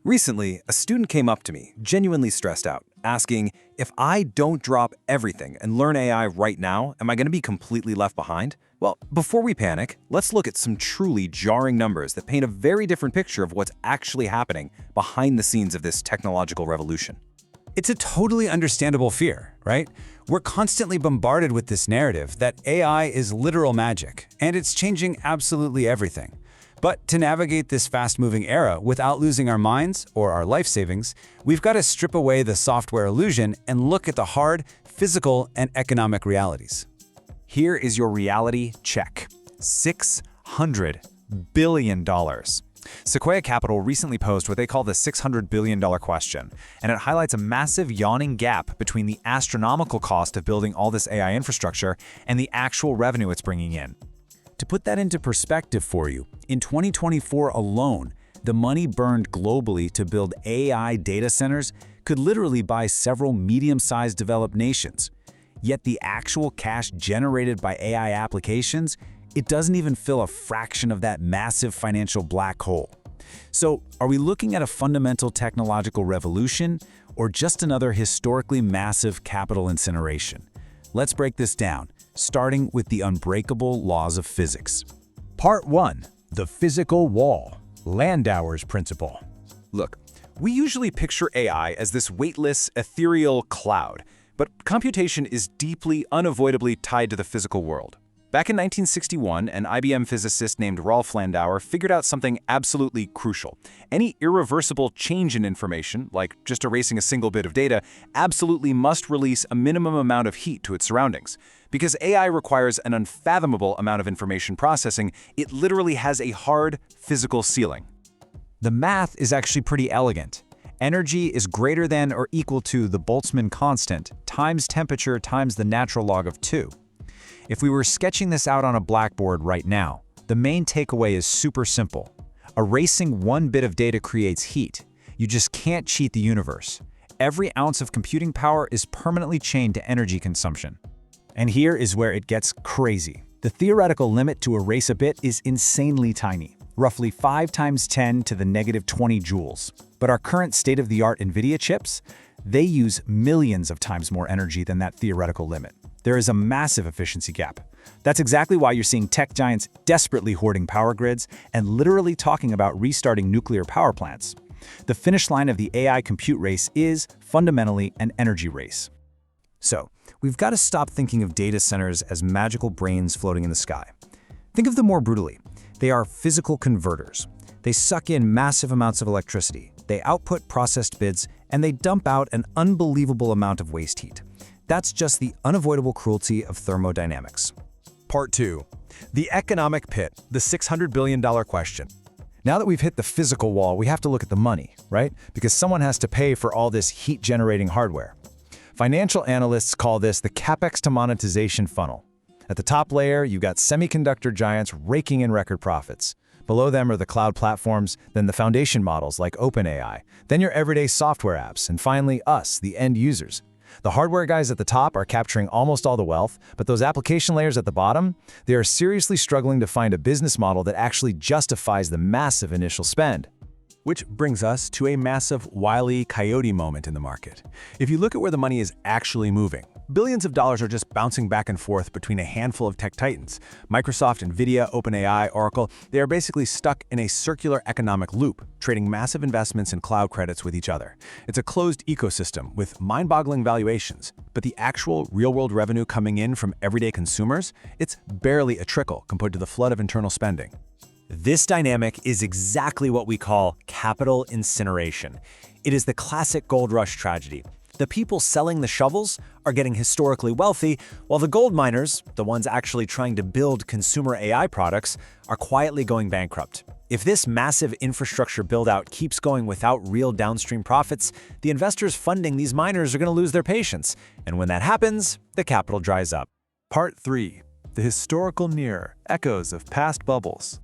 Recently, a student came up to me, genuinely stressed out, asking, if I don't drop everything and learn AI right now, am I going to be completely left behind? Well, before we panic, let's look at some truly jarring numbers that paint a very different picture of what's actually happening behind the scenes of this technological revolution. It's a totally understandable fear, right? We're constantly bombarded with this narrative that AI is literal magic, and it's changing absolutely everything. But to navigate this fast-moving era without losing our minds or our life savings, we've got to strip away the software illusion and look at the hard, physical, and economic realities. Here is your reality check. $600 billion. Sequoia Capital recently posed what they call the $600 billion question, and it highlights a massive yawning gap between the astronomical cost of building all this AI infrastructure and the actual revenue it's bringing in. To put that into perspective for you, in 2024 alone, the money burned globally to build AI data centers could literally buy several medium-sized developed nations. Yet the actual cash generated by AI applications, it doesn't even fill a fraction of that massive financial black hole. So, are we looking at a fundamental technological revolution or just another historically massive capital incineration? Let's break this down, starting with the unbreakable laws of physics. Part 1. The Physical Wall. Landauer's Principle. Look, we usually picture AI as this weightless, ethereal cloud, but computation is deeply, unavoidably tied to the physical world. Back in 1961, an IBM physicist named Rolf Landauer figured out something absolutely crucial. Any irreversible change in information, like just erasing a single bit of data, absolutely must release a minimum amount of heat to its surroundings. Because AI requires an unfathomable amount of information processing, it literally has a hard, physical ceiling. The math is actually pretty elegant. Energy is greater than or equal to the Boltzmann constant times temperature times the natural log of 2. If we were sketching this out on a blackboard right now, the main takeaway is super simple. Erasing one bit of data creates heat. You just can't cheat the universe. Every ounce of computing power is permanently chained to energy consumption. And here is where it gets crazy. The theoretical limit to erase a bit is insanely tiny, roughly 5 times 10 to the negative 20 joules. But our current state-of-the-art NVIDIA chips, they use millions of times more energy than that theoretical limit. There is a massive efficiency gap. That's exactly why you're seeing tech giants desperately hoarding power grids and literally talking about restarting nuclear power plants. The finish line of the AI compute race is fundamentally an energy race. So, we've got to stop thinking of data centers as magical brains floating in the sky. Think of them more brutally. They are physical converters. They suck in massive amounts of electricity, they output processed bits, and they dump out an unbelievable amount of waste heat. That's just the unavoidable cruelty of thermodynamics. Part 2. The economic pit, the $600 billion question. Now that we've hit the physical wall, we have to look at the money, right? Because someone has to pay for all this heat-generating hardware. Financial analysts call this the capex to monetization funnel. At the top layer, you've got semiconductor giants raking in record profits. Below them are the cloud platforms, then the foundation models like OpenAI, then your everyday software apps, and finally us, the end users. The hardware guys at the top are capturing almost all the wealth, but those application layers at the bottom, they are seriously struggling to find a business model that actually justifies the massive initial spend. Which brings us to a massive Wile E. Coyote moment in the market. If you look at where the money is actually moving, billions of dollars are just bouncing back and forth between a handful of tech titans. Microsoft, NVIDIA, OpenAI, Oracle, they are basically stuck in a circular economic loop, trading massive investments in cloud credits with each other. It's a closed ecosystem with mind-boggling valuations, but the actual real-world revenue coming in from everyday consumers, it's barely a trickle compared to the flood of internal spending. This dynamic is exactly what we call capital incineration. It is the classic gold rush tragedy. The people selling the shovels are getting historically wealthy, while the gold miners, the ones actually trying to build consumer AI products, are quietly going bankrupt. If this massive infrastructure build-out keeps going without real downstream profits, the investors funding these miners are going to lose their patience. And when that happens, the capital dries up. Part 3. The historical mirror, echoes of past bubbles.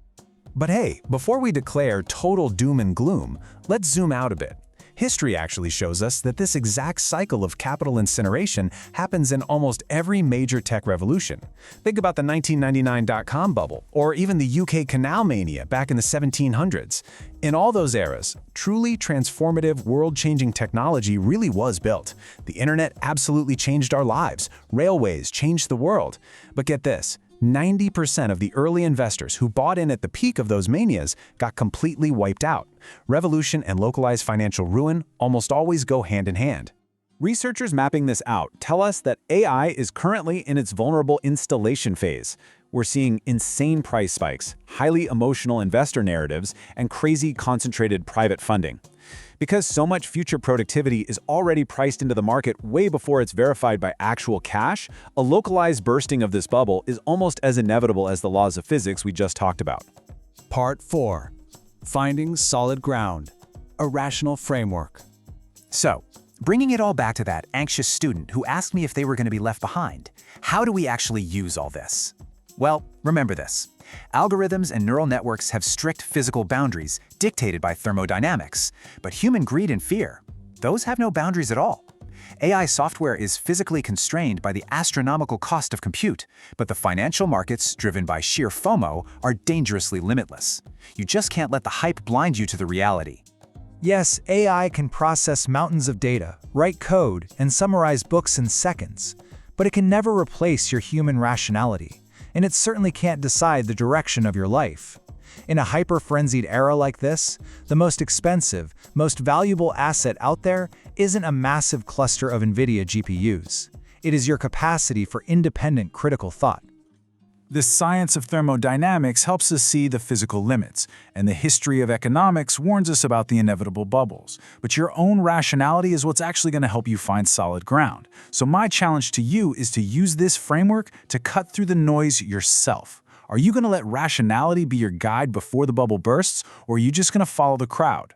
But hey, before we declare total doom and gloom, let's zoom out a bit. History actually shows us that this exact cycle of capital incineration happens in almost every major tech revolution. Think about the 1999 dot-com bubble, or even the UK canal mania back in the 1700s. In all those eras, truly transformative, world-changing technology really was built. The internet absolutely changed our lives. Railways changed the world. But get this, 90% of the early investors who bought in at the peak of those manias got completely wiped out. Revolution and localized financial ruin almost always go hand in hand. Researchers mapping this out tell us that AI is currently in its vulnerable installation phase. We're seeing insane price spikes, highly emotional investor narratives, and crazy concentrated private funding. Because so much future productivity is already priced into the market way before it's verified by actual cash, a localized bursting of this bubble is almost as inevitable as the laws of physics we just talked about. Part 4. Finding solid ground. A rational framework. So, bringing it all back to that anxious student who asked me if they were going to be left behind, how do we actually use all this? Well, remember this. Algorithms and neural networks have strict physical boundaries dictated by thermodynamics, but human greed and fear, those have no boundaries at all. AI software is physically constrained by the astronomical cost of compute, but the financial markets, driven by sheer FOMO, are dangerously limitless. You just can't let the hype blind you to the reality. Yes, AI can process mountains of data, write code, and summarize books in seconds, but it can never replace your human rationality, and it certainly can't decide the direction of your life. In a hyper-frenzied era like this, the most expensive, most valuable asset out there isn't a massive cluster of NVIDIA GPUs. It is your capacity for independent critical thought. The science of thermodynamics helps us see the physical limits, and the history of economics warns us about the inevitable bubbles. But your own rationality is what's actually going to help you find solid ground. So my challenge to you is to use this framework to cut through the noise yourself. Are you going to let rationality be your guide before the bubble bursts, or are you just going to follow the crowd?